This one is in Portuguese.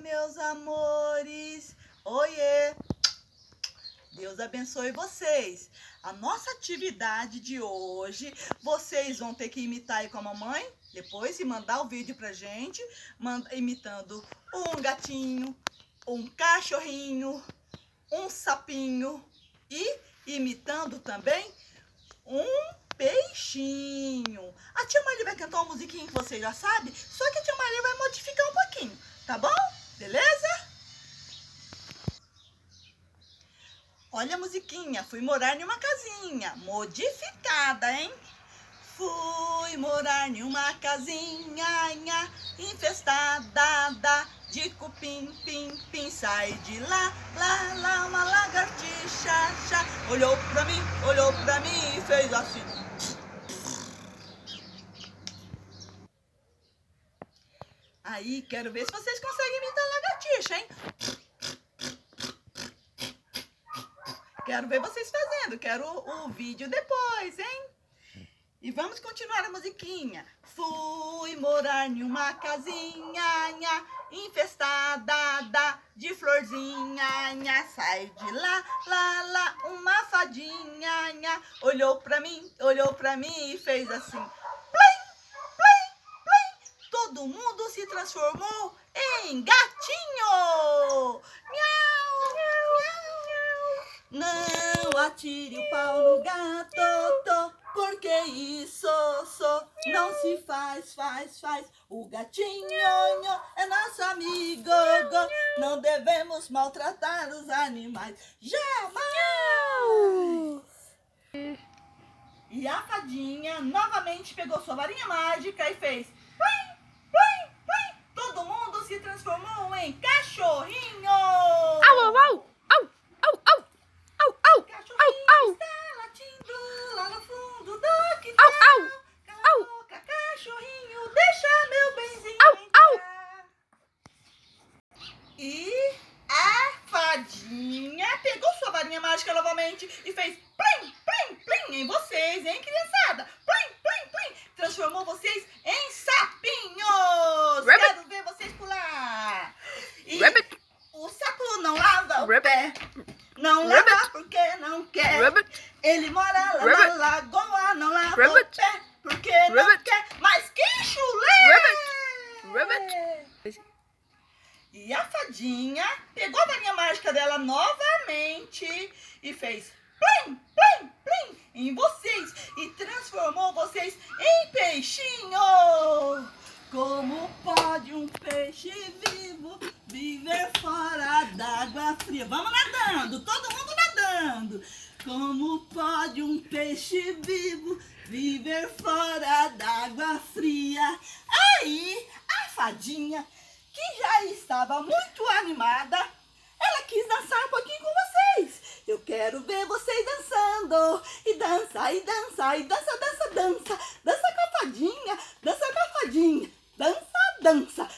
meus amores! Oiê! Deus abençoe vocês! A nossa atividade de hoje, vocês vão ter que imitar aí com a mamãe, depois e mandar o vídeo pra gente, imitando um gatinho, um cachorrinho, um sapinho e imitando também um peixinho. A tia Marli vai cantar uma musiquinha que você já sabe, só que a tia Marli vai modificar um pouquinho, tá bom? Beleza? Olha a musiquinha, fui morar em uma casinha modificada, hein? Fui morar em uma casinha infestada de cupim, pim, pim. Sai de lá, lá, lá, uma lagartixa, chá. Olhou pra mim e fez assim. Aí, quero ver se vocês conseguem imitar a lagartixa, hein? Quero ver vocês fazendo, quero o vídeo depois, hein? E vamos continuar a musiquinha. Fui morar em uma casinha infestada de florzinha. Sai de lá, lá, lá, uma fadinha. Olhou pra mim e fez assim. Plim, plim, plim. Todo mundo se transformou em gatinho. Miau, miau, miau. Não atire o pau no gato, porque isso não se faz. O gatinho é nosso amigo, não devemos maltratar os animais, jamais! E a fadinha novamente pegou sua varinha mágica e fez plim, plim, plim. Todo mundo se transformou em cachorrinho! Au, au, au! Está latindo lá no fundo do quintal. Cala a boca, cachorrinho, deixa meu benzinho entrar. E a fadinha pegou sua varinha mágica novamente e fez plim, plim, plim em vocês, hein, criançada? Plim, plim, plim. Transformou vocês em sapinhos. Rabbit. Quero ver vocês pular. E Rabbit. o sapo não lava o Rabbit. pé. Não Rabbit. lava porque não quer. Rabbit. Ele mora lá Rabbit. na lagoa, não lava o Rabbit. pé porque não Rabbit. quer. Mas que chulé! Rabbit. E a fadinha pegou a varinha mágica dela novamente e fez plim, plim, plim em vocês e transformou vocês em peixinho. Como pode um peixe vivo viver fora d'água fria? Vamos nadando, todo mundo nadando. Como pode um peixe vivo viver fora d'água fria? Aí, a fadinha, que já estava muito animada, ela quis dançar um pouquinho com vocês. Eu quero ver vocês dançando. E dança, e dança, e dança, dança, dança. Dança com a fadinha, dança com a fadinha. Dança, dança,